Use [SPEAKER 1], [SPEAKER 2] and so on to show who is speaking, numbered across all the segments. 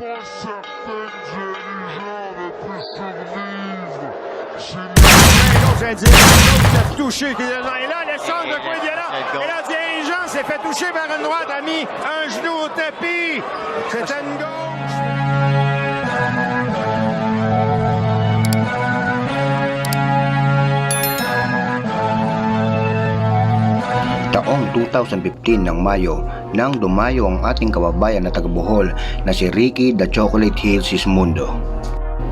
[SPEAKER 1] pas certain que dirigeant aurait pu survivre.
[SPEAKER 2] L'autre individu qui a touché. Et là, l'échange de coin violent. Et là, dirigeant s'est fait toucher par une droite, a mis un genou au tapis. C'était une gauche.
[SPEAKER 3] Taong 2015 ng Mayo nang dumayo ang ating kababayan na taga-Bohol na si Ricky the Chocolate Hill Sismundo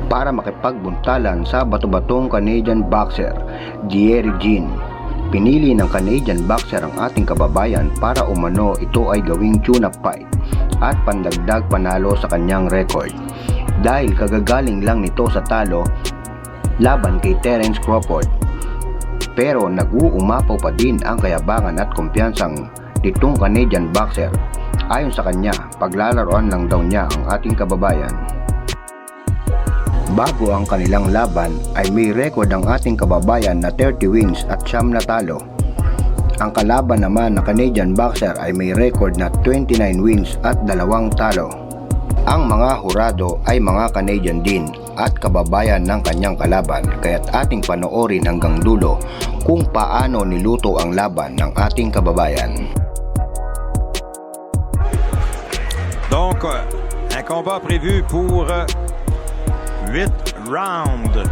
[SPEAKER 3] para makipagbuntalan sa bato-batong Canadian boxer Thierry Jean. Pinili ng Canadian boxer ang ating kababayan para umano ito ay gawing tune-up fight at pandagdag panalo sa kanyang record dahil kagagaling lang nito sa talo laban kay Terence Crawford. Pero nag-uumapaw pa din ang kayabangan at kumpiyansang nitong Canadian boxer. Ayon sa kanya, paglalaroan lang daw niya ang ating kababayan. Bago ang kanilang laban ay may record ang ating kababayan na 30 wins at 9 na talo. Ang kalaban naman na Canadian boxer ay may record na 29 wins at 2 talo. Ang mga hurado ay mga Canadian din at kababayan ng kanyang kalaban, kaya't ating panoorin hanggang dulo kung paano niluto ang laban ng ating kababayan.
[SPEAKER 2] Donc, un combat prévu pour 8 rounds.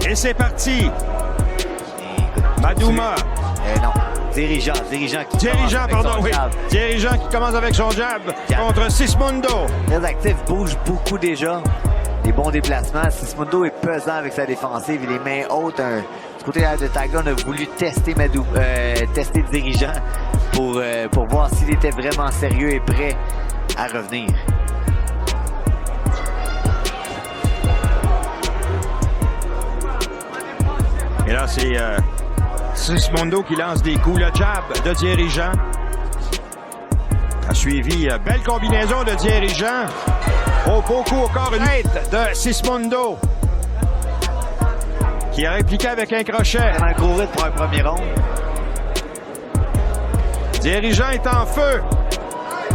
[SPEAKER 2] Et c'est parti. Madouma.
[SPEAKER 4] Non. Dirigeant
[SPEAKER 2] qui commence avec son jab contre Sismundo.
[SPEAKER 4] Très actif, bouge beaucoup déjà. Des bons déplacements. Sismundo est pesant avec sa défensive. Les mains hautes. Du côté de Tiger, on a voulu tester tester le dirigeant pour voir s'il était vraiment sérieux et prêt à revenir.
[SPEAKER 2] Et là, c'est Sismundo qui lance des coups. Le jab de Thierry Jean a suivi. Belle combinaison de Thierry Jean. Oh, beaucoup encore une tête de Sismundo qui a répliqué avec un crochet.
[SPEAKER 4] Un gros rythme pour un premier round.
[SPEAKER 2] Thierry Jean est en feu.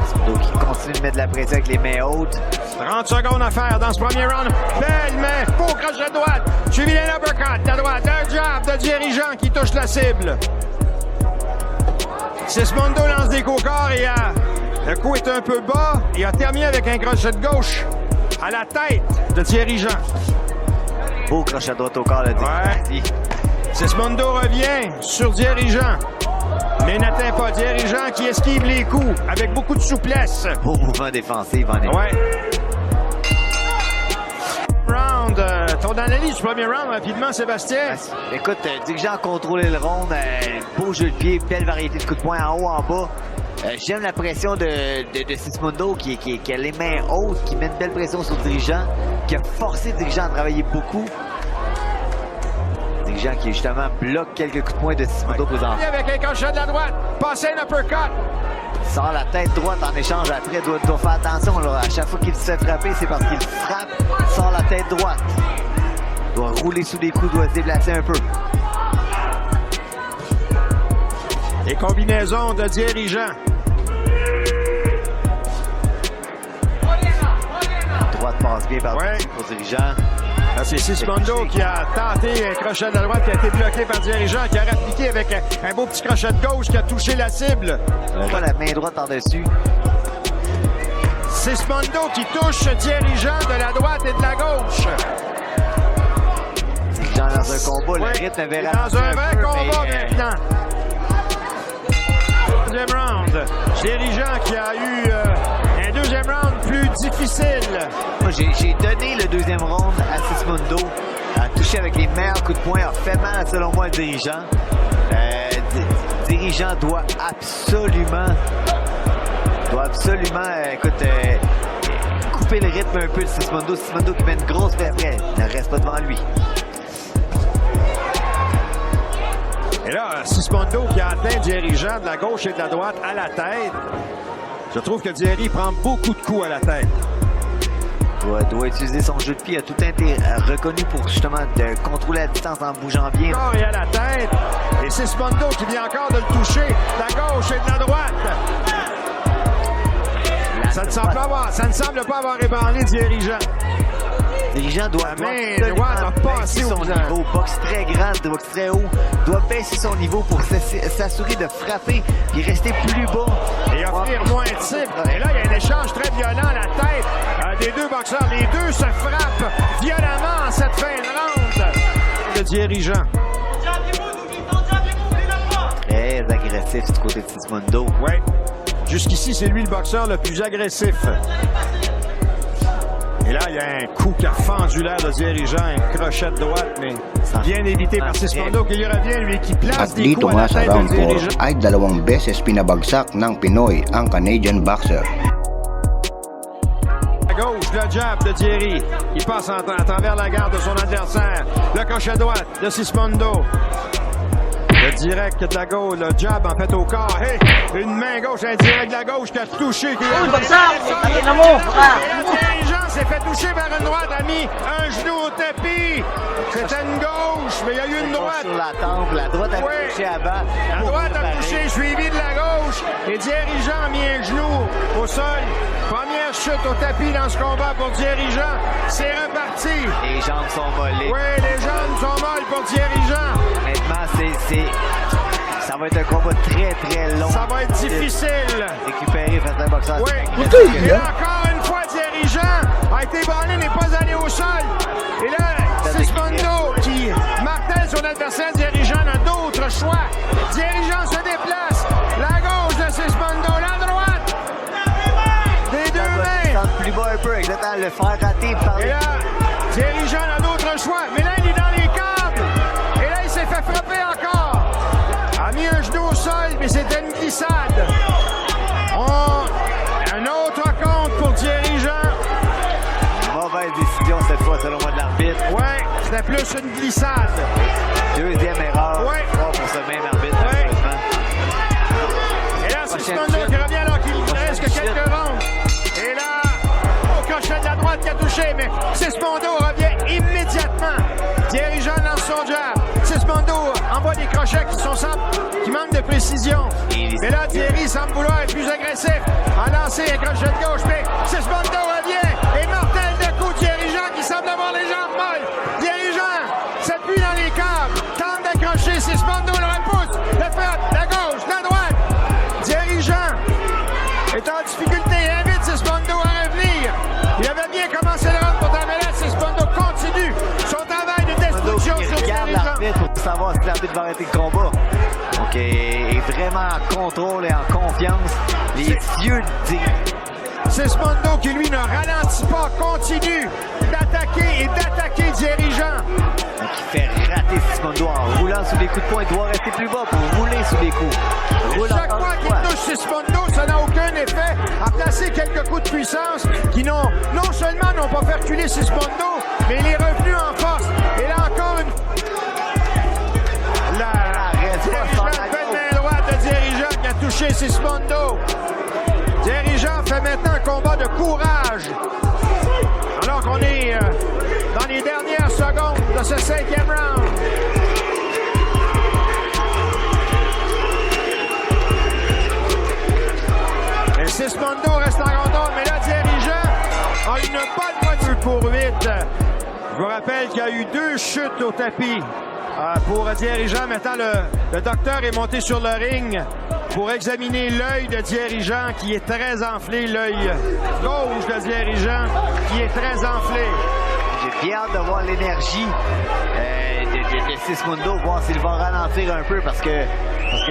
[SPEAKER 4] Sismundo qui continue de mettre de la pression avec les mains hautes.
[SPEAKER 2] 30 secondes à faire dans ce premier round. Belle main, beau crochet de droite. Suivi d'un uppercut de droite. Un jab de Thierry Jean qui touche la cible. Sismundo lance des coups au corps et le coup est un peu bas. Il a terminé avec un crochet de gauche à la tête de Thierry Jean.
[SPEAKER 4] Beau crochet de droite au corps, le
[SPEAKER 2] ouais. Sismundo revient sur Thierry Jean, mais n'atteint pas Thierry Jean qui esquive les coups avec beaucoup de souplesse.
[SPEAKER 4] Beau mouvement défensif en effet.
[SPEAKER 2] Ouais. Round, ton analyse du premier round rapidement, Sébastien.
[SPEAKER 4] Écoute, dirigeant a contrôlé le round, beau jeu de pied, belle variété de coups de poing en haut, en bas. J'aime la pression de Sismundo qui a les mains hautes, qui met une belle pression sur le dirigeant, qui a forcé le dirigeant à travailler beaucoup. Le dirigeant qui justement bloque quelques coups de poing de Sismundo présentement.
[SPEAKER 2] Avec un crochet de la droite, passer un uppercut.
[SPEAKER 4] Sort la tête droite en échange après, doit faire attention. Là. À chaque fois qu'il se fait frapper, c'est parce qu'il frappe, sort la tête droite. Doit rouler sous les coups, doit se déplacer un peu.
[SPEAKER 2] Et combinaison de Thierry Jean.
[SPEAKER 4] Droite passe bien par
[SPEAKER 2] ouais.
[SPEAKER 4] Pour dirigeant.
[SPEAKER 2] Là, c'est Sismundo qui a tenté un crochet de la droite qui a été bloqué par Thierry Jean, qui a répliqué avec un beau petit crochet de gauche qui a touché la cible.
[SPEAKER 4] Pas la main droite par-dessus.
[SPEAKER 2] Sismundo qui touche Thierry Jean de la droite et de la gauche.
[SPEAKER 4] Jean dans un combat,
[SPEAKER 2] ouais.
[SPEAKER 4] Le rythme avait
[SPEAKER 2] dans un vrai combat maintenant. Deuxième round. Thierry Jean qui a eu un deuxième round plus difficile.
[SPEAKER 4] Moi, j'ai donné le deuxième round à Sismundo. A touché avec les meilleurs coups de poing. A fait mal, selon moi, le dirigeant. Le dirigeant doit absolument, couper le rythme un peu de Sismundo. Sismundo qui met une grosse paix après. Il ne reste pas devant lui.
[SPEAKER 2] Et là, Sismundo qui a atteint Thierry Jean de la gauche et de la droite à la tête. Je trouve que Thierry prend beaucoup de coups à la tête.
[SPEAKER 4] Doit utiliser son jeu de pied. A tout été reconnu pour justement de contrôler la distance en bougeant bien.
[SPEAKER 2] Corps et à la tête. Et Sismundo qui vient encore de le toucher de la gauche et de la droite. Ça ne semble pas avoir ébranlé Thierry Jean.
[SPEAKER 4] Dirigeant doit
[SPEAKER 2] La main droite a passé
[SPEAKER 4] son
[SPEAKER 2] au
[SPEAKER 4] niveau, boxe très grande, boxe très haut, doit baisser son niveau pour s'assurer de frapper et rester plus bas.
[SPEAKER 2] Et offrir moins de titres. Et là, il y a un échange très violent à la tête des deux boxeurs. Les deux se frappent violemment en cette fin de ronde. Le dirigeant.
[SPEAKER 4] Très agressif du côté de Sismondo.
[SPEAKER 2] Oui. Jusqu'ici, c'est lui le boxeur le plus agressif. Et là, il y a un coup qui a fendu l'air de dirigeant, un crochet de droite, mais bien évité par Sismondo qui lui revient, lui, qui place
[SPEAKER 3] At
[SPEAKER 2] des
[SPEAKER 3] dito
[SPEAKER 2] coups à
[SPEAKER 3] nga
[SPEAKER 2] la
[SPEAKER 3] sa
[SPEAKER 2] tête
[SPEAKER 3] round
[SPEAKER 2] de
[SPEAKER 3] 4
[SPEAKER 2] dirigeant.
[SPEAKER 3] ay 2 beses pinabagsak ng Pinoy ang Canadian boxer.
[SPEAKER 2] À gauche, le jab de Thierry, qui passe à travers la garde de son adversaire. Le crochet droite de Sismondo. Le direct de la gauche, le jab en fait au corps. Hey, une main gauche, un direct de la gauche qui a touché. Le dirigeant s'est fait toucher par une droite, a mis un genou au tapis. C'était une gauche, mais il y a eu une droite.
[SPEAKER 4] Sur la tempe, la droite a touché avant.
[SPEAKER 2] La droite a touché, suivi de la gauche. Et dirigeant a mis un genou au sol. Première chute au tapis dans ce combat pour dirigeant. C'est reparti.
[SPEAKER 4] Les jambes sont mollées.
[SPEAKER 2] Oui, les jambes sont molles pour dirigeant.
[SPEAKER 4] Honnêtement, ça va être un combat très, très long.
[SPEAKER 2] Ça va être difficile.
[SPEAKER 4] Récupérer face à un boxeur.
[SPEAKER 2] Oui. Et là, encore une fois, dirigeant a été banné, n'est pas allé au sol. Et là, Sismondo qui martèle son adversaire, dirigeant n'a d'autre choix. Dirigeant se déplace. La gauche de Sismondo, la droite. Des deux mains.
[SPEAKER 4] Plus bas un peu, exactement, le faire rater par
[SPEAKER 2] Et là, dirigeant n'a d'autre choix. Mais là, il est dans les câbles. Et là, il s'est fait frapper encore. A mis un genou au sol, mais c'était une glissade. Un autre compte pour dirigeant.
[SPEAKER 4] Mauvaise décision cette fois, selon moi, de l'arbitre.
[SPEAKER 2] Ouais, c'était plus une glissade.
[SPEAKER 4] Deuxième erreur.
[SPEAKER 2] Ouais.
[SPEAKER 4] Pour ce même arbitre,
[SPEAKER 2] Ouais.
[SPEAKER 4] malheureusement.
[SPEAKER 2] Et là, c'est Sismondo qui revient alors qu'il ne reste que quelques rondes. Et là, au crochet de la droite qui a touché, mais Sismondo revient immédiatement. Dirigeant lance son jab. Sismondo envoie des crochets qui manquent de précision. Mais là, Thierry semble vouloir être plus agressif. A lancé un crochet de gauche, mais Sismondo revient. Et mortel de coup, dirigeant qui semble avoir les jambes molles. Dirigeant s'appuie dans les câbles. Tente d'accrocher. Sismondo le repousse. Le frappe. La gauche, la droite. Dirigeant est en difficulté. Il invite Sismondo à revenir. Il avait bien commencé le round pour là. Sismondo continue son travail de destruction
[SPEAKER 4] Qui
[SPEAKER 2] sur
[SPEAKER 4] regarde
[SPEAKER 2] dirigeant.
[SPEAKER 4] l'arbitre pour savoir si l'arbitre va arrêter le combat. Donc, il est vraiment en contrôle et en confiance. Les yeux du
[SPEAKER 2] Sismondo qui, lui, ne ralentit pas, continue d'attaquer et d'attaquer dirigeant.
[SPEAKER 4] Donc, il fait rater Sismondo en roulant sous les coups de poing. Il doit rester plus bas pour rouler sous les coups. Roule
[SPEAKER 2] Chaque
[SPEAKER 4] encore
[SPEAKER 2] fois
[SPEAKER 4] une
[SPEAKER 2] qu'il
[SPEAKER 4] fois.
[SPEAKER 2] touche Sismondo, ça n'a aucun effet. A placé quelques coups de puissance qui non seulement n'ont pas fait reculer Sismondo, mais il est revenu en force. Et là encore une main droite de dirigeant qui a touché Sismondo. Dirigeant fait maintenant un combat de courage. Alors qu'on est dans les dernières secondes de ce 5e round. Et Sismondo reste en contrôle, mais là, dirigeant a une bonne voiture pour 8. Je vous rappelle qu'il y a eu 2 chutes au tapis. Pour dirigeant, maintenant le docteur est monté sur le ring pour examiner l'œil de dirigeant qui est très enflé, l'œil gauche de dirigeant qui est très enflé.
[SPEAKER 4] J'ai bien hâte de voir l'énergie de Sismondo, voir s'il va ralentir un peu parce que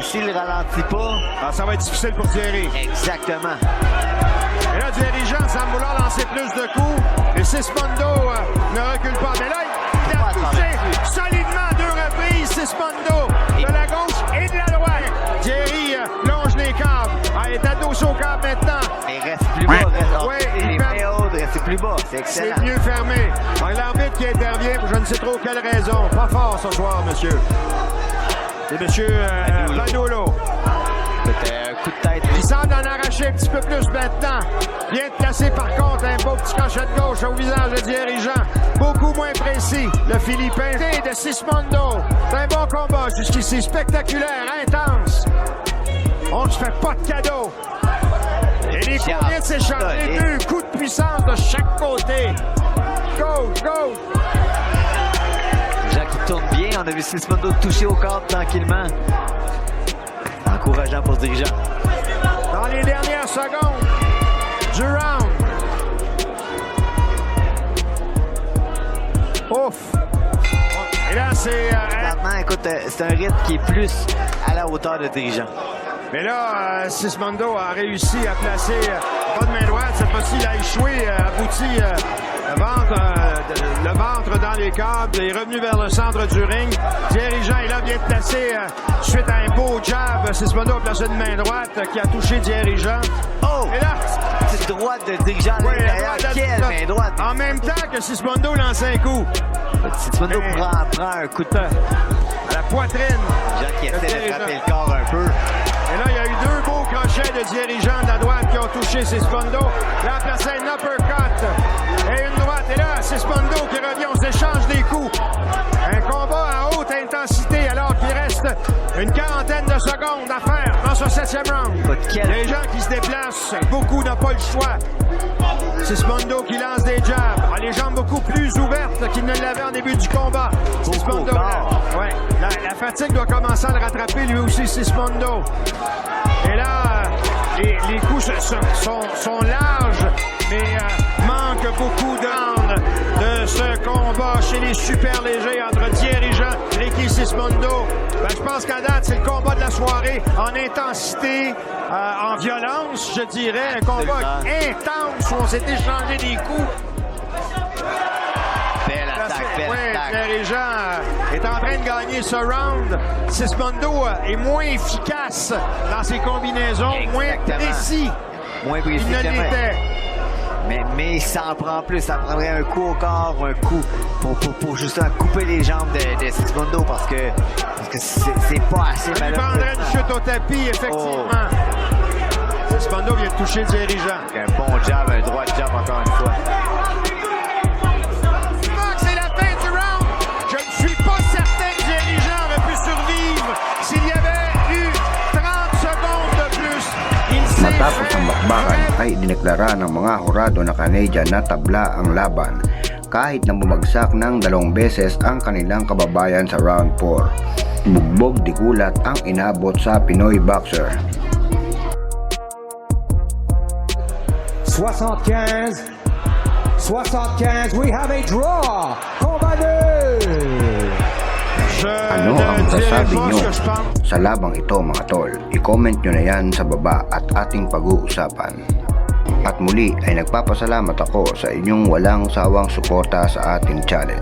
[SPEAKER 4] s'il ne ralentit pas...
[SPEAKER 2] Ça va être difficile pour Thierry.
[SPEAKER 4] Exactement.
[SPEAKER 2] Et là, dirigeant semble vouloir lancer plus de coups. Et Sismondo ne recule pas. Mais là, il a touché solidement à 2 reprises Sismondo de la gauche et de la droite. Thierry longe les câbles. Il est adossé au câble maintenant.
[SPEAKER 4] Mais reste plus bas,
[SPEAKER 2] Ouais,
[SPEAKER 4] les
[SPEAKER 2] il
[SPEAKER 4] mains hautes, reste plus bas. C'est excellent.
[SPEAKER 2] C'est mieux fermé. Donc, l'arbitre qui intervient pour je ne sais trop quelle raison. Pas fort ce soir, monsieur. C'est monsieur Manolo.
[SPEAKER 4] Un coup de tête.
[SPEAKER 2] Il semble en arracher un petit peu plus maintenant. Vient de placer par contre un beau petit crochet de gauche au visage de dirigeant. Beaucoup moins précis. Le Philippin de Sismondo. C'est un bon combat jusqu'ici. Spectaculaire, intense. On ne se fait pas de cadeau. Et les les coups
[SPEAKER 4] jab
[SPEAKER 2] viennent de s'échanger.
[SPEAKER 4] solide.
[SPEAKER 2] 2 coups de puissance de chaque côté. Go, go!
[SPEAKER 4] Jean qui tourne bien. On a vu Sismondo toucher au corps tranquillement. Encourageant pour le dirigeant.
[SPEAKER 2] Dans les dernières secondes du round. Ouf! Et là, c'est...
[SPEAKER 4] Maintenant, écoute, c'est un rythme qui est plus à la hauteur de dirigeant.
[SPEAKER 2] mais là, Sismondo a réussi à placer pas de main droite. Cette fois-ci, il a échoué, abouti le ventre dans les câbles. Il est revenu vers le centre du ring. Thierry Jean est là, vient de placer, suite à un beau jab, Sismondo a placé une main droite qui a touché Thierry Jean.
[SPEAKER 4] Oh!
[SPEAKER 2] Et là,
[SPEAKER 4] Petite droite de dirigeant à
[SPEAKER 2] ouais,
[SPEAKER 4] l'intérieur. Quelle main droite!
[SPEAKER 2] en même temps que Sismondo lance un coup
[SPEAKER 4] Sismondo
[SPEAKER 2] Mais-
[SPEAKER 4] prend un coup de tête.
[SPEAKER 2] à la poitrine.
[SPEAKER 4] Jean qui essaie
[SPEAKER 2] Thierry
[SPEAKER 4] de frapper
[SPEAKER 2] Jean.
[SPEAKER 4] le corps un peu.
[SPEAKER 2] Et là, il y a eu 2 beaux crochets de dirigeants de la droite qui ont touché Sismondo. Là, il a placé un uppercut et une droite. Et là, Sismondo qui revient, on s'échange des coups. Un combat à haute intensité alors qu'il reste une quarantaine de secondes à faire dans ce 7e round.
[SPEAKER 4] Écoute, quel-
[SPEAKER 2] Les gens qui se déplacent, beaucoup n'ont pas le choix. Sismondo qui lance des jabs, a les jambes beaucoup plus ouvertes qu'il ne l'avait en début du combat. Sismondo,
[SPEAKER 4] au
[SPEAKER 2] là,
[SPEAKER 4] corps.
[SPEAKER 2] ouais, la fatigue doit commencer à le rattraper lui aussi, Sismondo. Et là, les coups sont larges, mais manque beaucoup d'âne de ce combat chez les super légers entre Thierry Jean et Ricky Sismondo. Ben, je pense qu'à date, c'est le combat de la soirée en intensité, en violence, je dirais. Un combat intense où on s'est échangé des coups.
[SPEAKER 4] Belle attaque, belle
[SPEAKER 2] Oui,
[SPEAKER 4] attaque.
[SPEAKER 2] Thierry Jean est en train de gagner ce round. Sismondo est moins efficace dans ses combinaisons, moins
[SPEAKER 4] Exactement.
[SPEAKER 2] précis
[SPEAKER 4] Moins
[SPEAKER 2] qu'il
[SPEAKER 4] précis
[SPEAKER 2] ne
[SPEAKER 4] que main.
[SPEAKER 2] l'était.
[SPEAKER 4] Mais ça en prend plus. Ça prendrait un coup au corps, un coup pour justement couper les jambes de Sismondo parce que c'est pas assez
[SPEAKER 2] Il
[SPEAKER 4] malheureux.
[SPEAKER 2] prendrait une chute au tapis, effectivement. Sismondo vient de toucher Thierry Jean.
[SPEAKER 4] Un bon jab, un droit jab encore une fois.
[SPEAKER 2] C'est la fin du round. Je ne suis pas certain que Thierry Jean aurait pu survivre s'il y avait eu 30 secondes de plus. Il s'est
[SPEAKER 3] Matapos
[SPEAKER 2] fait
[SPEAKER 3] ang bakbakan
[SPEAKER 2] vraiment
[SPEAKER 3] ay dineklara ng mga hurado na Canadian na tabla ang laban kahit na bumagsak ng 2 beses ang kanilang kababayan sa round 4. Bugbog di gulat ang inabot sa Pinoy boxer.
[SPEAKER 5] 75, we have a draw. Combat nul.
[SPEAKER 3] Ano ang masasabi nyo sa labang ito mga tol? I-comment nyo na yan sa baba at ating pag-uusapan. At muli ay nagpapasalamat ako sa inyong walang sawang suporta sa ating channel.